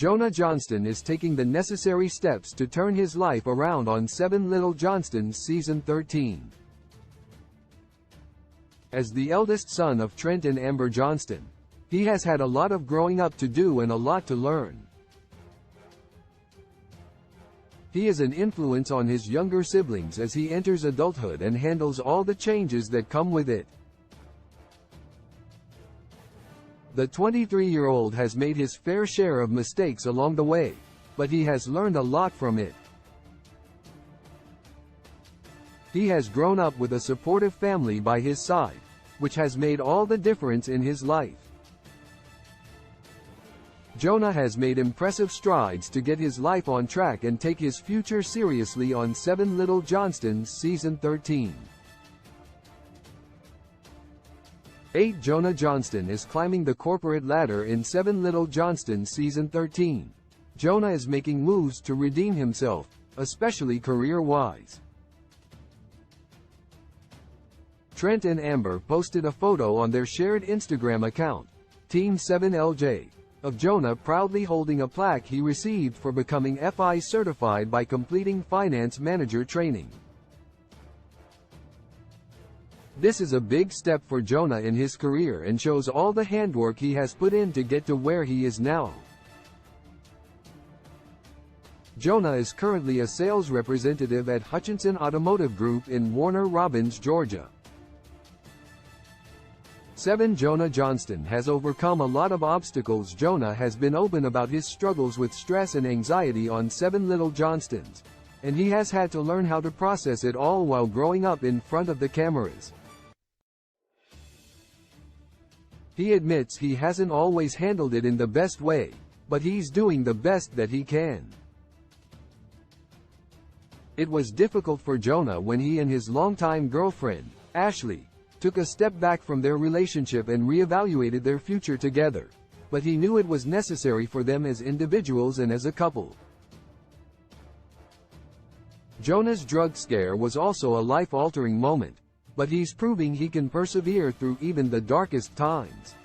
Jonah Johnston is taking the necessary steps to turn his life around on 7 Little Johnstons Season 13. As the eldest son of Trent and Amber Johnston, he has had a lot of growing up to do and a lot to learn. He is an influence on his younger siblings as he enters adulthood and handles all the changes that come with it. The 23-year-old has made his fair share of mistakes along the way, but he has learned a lot from it. He has grown up with a supportive family by his side, which has made all the difference in his life. Jonah has made impressive strides to get his life on track and take his future seriously on 7 Little Johnstons Season 13. 8 Jonah Johnston is climbing the corporate ladder in 7 Little Johnstons Season 13. Jonah is making moves to redeem himself, especially career-wise. Trent and Amber posted a photo on their shared Instagram account, Team 7LJ, of Jonah proudly holding a plaque he received for becoming FI certified by completing finance manager training. This is a big step for Jonah in his career and shows all the handwork he has put in to get to where he is now. Jonah is currently a sales representative at Hutchinson Automotive Group in Warner Robins, Georgia. 7 Jonah Johnston has overcome a lot of obstacles. Jonah has been open about his struggles with stress and anxiety on 7 Little Johnstons, and he has had to learn how to process it all while growing up in front of the cameras. He admits he hasn't always handled it in the best way, but he's doing the best that he can. It was difficult for Jonah when he and his longtime girlfriend, Ashley, took a step back from their relationship and reevaluated their future together, but he knew it was necessary for them as individuals and as a couple. Jonah's drug scare was also a life-altering moment, but he's proving he can persevere through even the darkest times.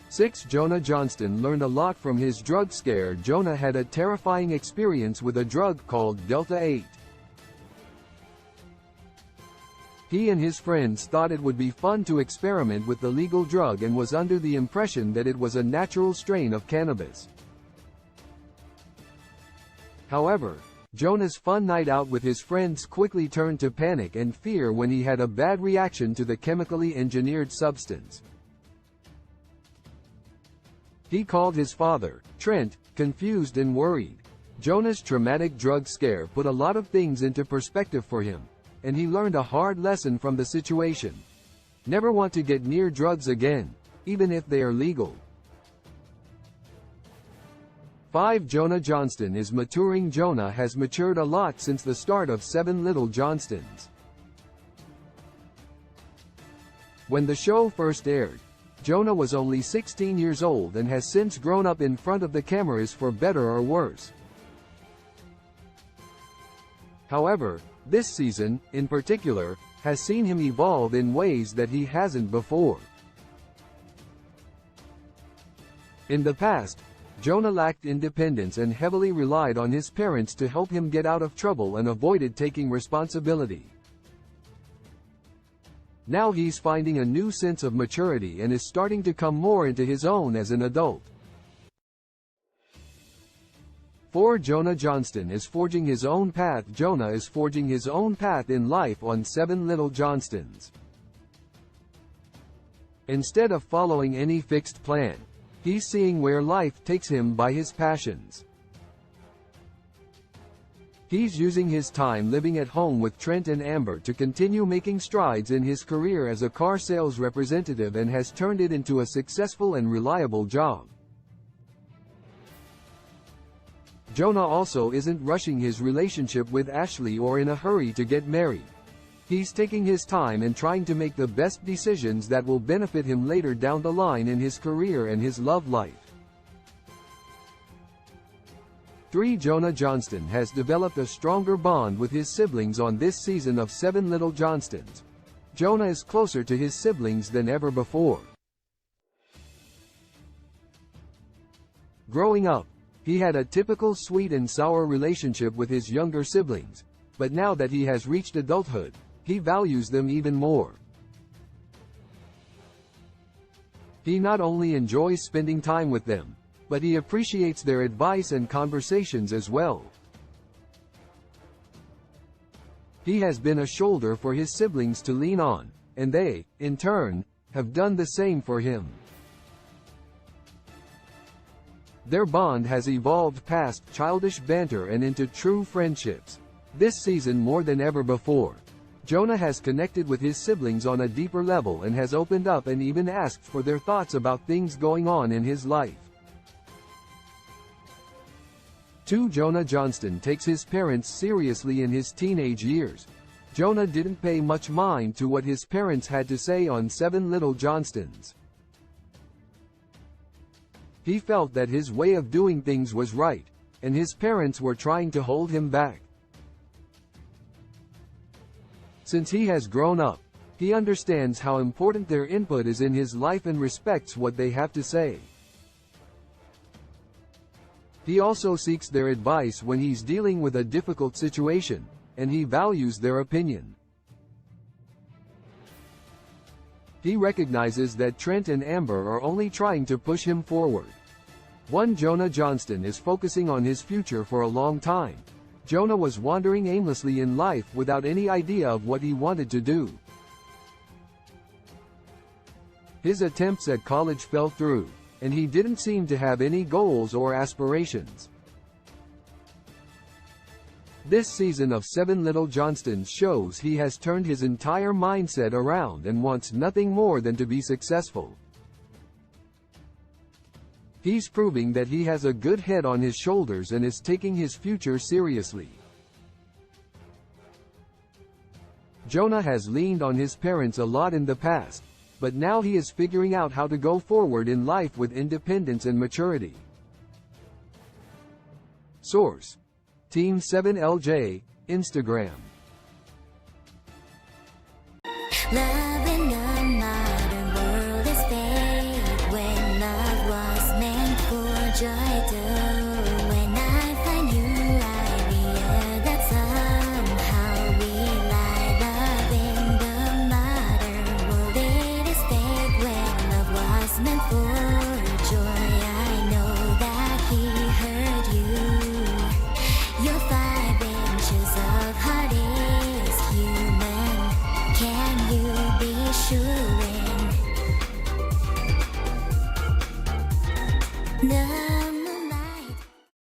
6 Jonah Johnston learned a lot from his drug scare. Jonah had a terrifying experience with a drug called Delta-8. He and his friends thought it would be fun to experiment with the legal drug and was under the impression that it was a natural strain of cannabis. However, Jonah's fun night out with his friends quickly turned to panic and fear when he had a bad reaction to the chemically engineered substance. He called his father, Trent, confused and worried. Jonah's traumatic drug scare put a lot of things into perspective for him, and he learned a hard lesson from the situation. Never want to get near drugs again, even if they are legal. 5 Jonah Johnston is maturing. Jonah has matured a lot since the start of 7 Little Johnstons. When the show first aired, Jonah was only 16 years old and has since grown up in front of the cameras for better or worse. However, this season, in particular, has seen him evolve in ways that he hasn't before. In the past, Jonah lacked independence and heavily relied on his parents to help him get out of trouble and avoided taking responsibility. Now he's finding a new sense of maturity and is starting to come more into his own as an adult. 4 Jonah Johnston is forging his own path. Jonah is forging his own path in life on 7 Little Johnstons. Instead of following any fixed plan, he's seeing where life takes him by his passions. He's using his time living at home with Trent and Amber to continue making strides in his career as a car sales representative and has turned it into a successful and reliable job. Jonah also isn't rushing his relationship with Ashley or in a hurry to get married. He's taking his time and trying to make the best decisions that will benefit him later down the line in his career and his love life. 3 Jonah Johnston has developed a stronger bond with his siblings on this season of 7 Little Johnstons. Jonah is closer to his siblings than ever before. Growing up, he had a typical sweet and sour relationship with his younger siblings, but now that he has reached adulthood, he values them even more. He not only enjoys spending time with them, but he appreciates their advice and conversations as well. He has been a shoulder for his siblings to lean on, and they, in turn, have done the same for him. Their bond has evolved past childish banter and into true friendships. This season more than ever before, Jonah has connected with his siblings on a deeper level and has opened up and even asked for their thoughts about things going on in his life. 2. Jonah Johnston takes his parents seriously in his teenage years. Jonah didn't pay much mind to what his parents had to say on 7 Little Johnstons. He felt that his way of doing things was right, and his parents were trying to hold him back. Since he has grown up, he understands how important their input is in his life and respects what they have to say. He also seeks their advice when he's dealing with a difficult situation, and he values their opinion. He recognizes that Trent and Amber are only trying to push him forward. 1. Jonah Johnston is focusing on his future for a long time. Jonah was wandering aimlessly in life without any idea of what he wanted to do. His attempts at college fell through, and he didn't seem to have any goals or aspirations. This season of 7 Little Johnstons shows he has turned his entire mindset around and wants nothing more than to be successful. He's proving that he has a good head on his shoulders and is taking his future seriously. Jonah has leaned on his parents a lot in the past, but now he is figuring out how to go forward in life with independence and maturity. Source: Team 7LJ, Instagram. Love in the modern world is fake when love was meant for joy too. When I find you, I realize that somehow we lie. Love in the modern world, it is fake when love was meant for joy. I know that he hurt you. Your 5 inches of heart is human. Can you be sure? No.